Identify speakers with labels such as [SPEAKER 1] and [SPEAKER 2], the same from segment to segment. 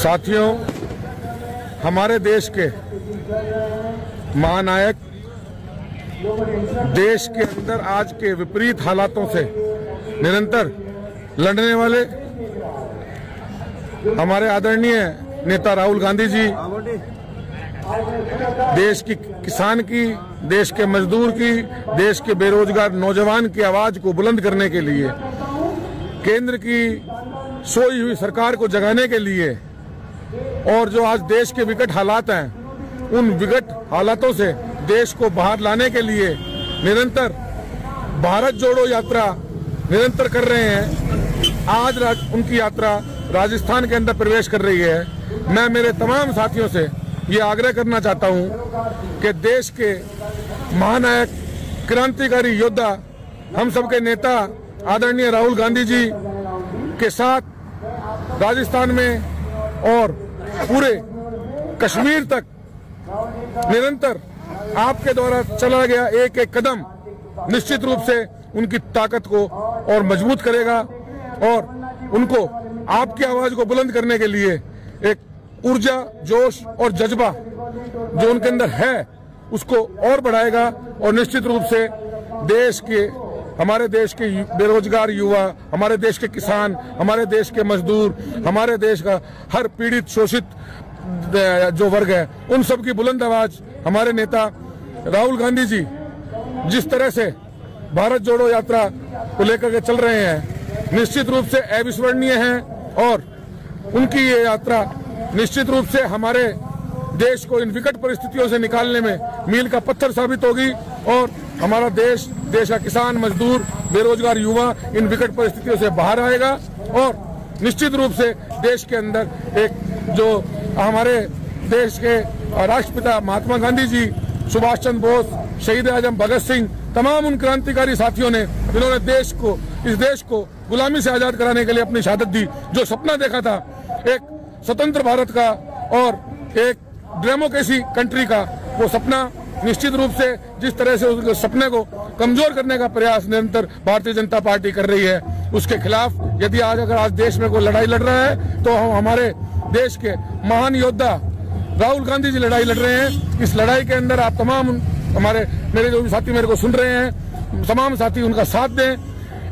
[SPEAKER 1] साथियों, हमारे देश के महानायक देश के अंदर आज के विपरीत हालातों से निरंतर लड़ने वाले हमारे आदरणीय नेता राहुल गांधी जी देश की किसान की, देश के मजदूर की, देश के बेरोजगार नौजवान की आवाज को बुलंद करने के लिए, केंद्र की सोई हुई सरकार को जगाने के लिए और जो आज देश के विकट हालात हैं उन विकट हालातों से देश को बाहर लाने के लिए निरंतर भारत जोड़ो यात्रा निरंतर कर रहे हैं। आज उनकी यात्रा राजस्थान के अंदर प्रवेश कर रही है। मैं मेरे तमाम साथियों से ये आग्रह करना चाहता हूं कि देश के महानायक, क्रांतिकारी योद्धा, हम सबके नेता आदरणीय राहुल गांधी जी के साथ राजस्थान में और पूरे कश्मीर तक निरंतर आपके द्वारा चला गया एक एक कदम निश्चित रूप से उनकी ताकत को और मजबूत करेगा और उनको आपकी आवाज को बुलंद करने के लिए एक ऊर्जा, जोश और जज्बा जो उनके अंदर है उसको और बढ़ाएगा और निश्चित रूप से हमारे देश के बेरोजगार युवा, हमारे देश के किसान, हमारे देश के मजदूर, हमारे देश का हर पीड़ित शोषित जो वर्ग है उन सब की बुलंद आवाज हमारे नेता राहुल गांधी जी जिस तरह से भारत जोड़ो यात्रा को लेकर के चल रहे हैं निश्चित रूप से अविस्मरणीय है और उनकी ये यात्रा निश्चित रूप से हमारे देश को इन विकट परिस्थितियों से निकालने में मील का पत्थर साबित होगी और हमारा देश का किसान, मजदूर, बेरोजगार युवा इन विकट परिस्थितियों से बाहर आएगा और निश्चित रूप से देश के अंदर एक जो हमारे देश के राष्ट्रपिता महात्मा गांधी जी, सुभाष चंद्र बोस, शहीद आजम भगत सिंह, तमाम उन क्रांतिकारी साथियों ने जिन्होंने इस देश को गुलामी से आजाद कराने के लिए अपनी शहादत दी, जो सपना देखा था एक स्वतंत्र भारत का और एक डेमोक्रेसी कंट्री का, वो सपना निश्चित रूप से जिस तरह से उस सपने को कमजोर करने का प्रयास निरंतर भारतीय जनता पार्टी कर रही है, उसके खिलाफ यदि आज देश में कोई लड़ाई लड़ रहा है तो हम हमारे देश के महान योद्धा राहुल गांधी जी लड़ाई लड़ रहे हैं। इस लड़ाई के अंदर आप तमाम मेरे जो भी साथी मेरे को सुन रहे हैं, तमाम साथी उनका साथ दें,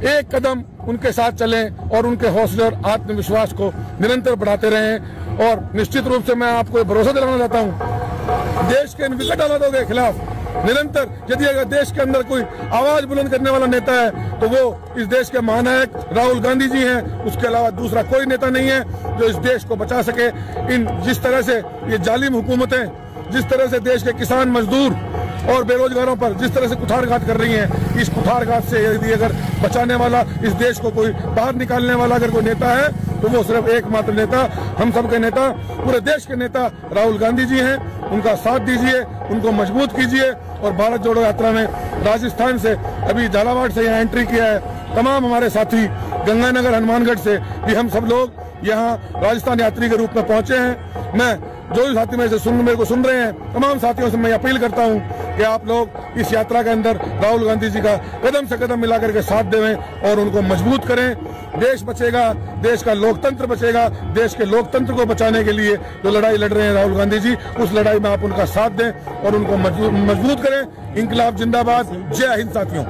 [SPEAKER 1] एक कदम उनके साथ चलें और उनके हौसले और आत्मविश्वास को निरंतर बढ़ाते रहें। और निश्चित रूप से मैं आपको भरोसा दिलाना चाहता हूं, देश के इन विकट हालातों के खिलाफ निरंतर यदि अगर देश के अंदर कोई आवाज बुलंद करने वाला नेता है तो वो इस देश के महानायक राहुल गांधी जी हैं। उसके अलावा दूसरा कोई नेता नहीं है जो इस देश को बचा सके। जिस तरह से ये जालिम हुकूमतें जिस तरह से देश के किसान, मजदूर और बेरोजगारों पर जिस तरह से कुठारघात कर रही हैं, इस कुठारघात से यदि अगर बचाने वाला, इस देश को कोई बाहर निकालने वाला अगर कोई नेता है तो वो सिर्फ एकमात्र नेता, हम सबके नेता, पूरे देश के नेता राहुल गांधी जी हैं। उनका साथ दीजिए, उनको मजबूत कीजिए और भारत जोड़ो यात्रा में राजस्थान से अभी झालावाड़ से यहाँ एंट्री किया है तमाम हमारे साथी, गंगानगर, हनुमानगढ़ से भी हम सब लोग यहाँ राजस्थान यात्री के रूप में पहुंचे हैं। मैं जो भी साथी मेरे को सुन रहे हैं, तमाम साथियों से मैं अपील करता हूं कि आप लोग इस यात्रा के अंदर राहुल गांधी जी का कदम से कदम मिलाकर के साथ देवें और उनको मजबूत करें। देश बचेगा, देश का लोकतंत्र बचेगा। देश के लोकतंत्र को बचाने के लिए जो लड़ाई लड़ रहे हैं राहुल गांधी जी, उस लड़ाई में आप उनका साथ दें और उनको मजबूत करें। इंकलाब जिंदाबाद। जय हिंद साथियों।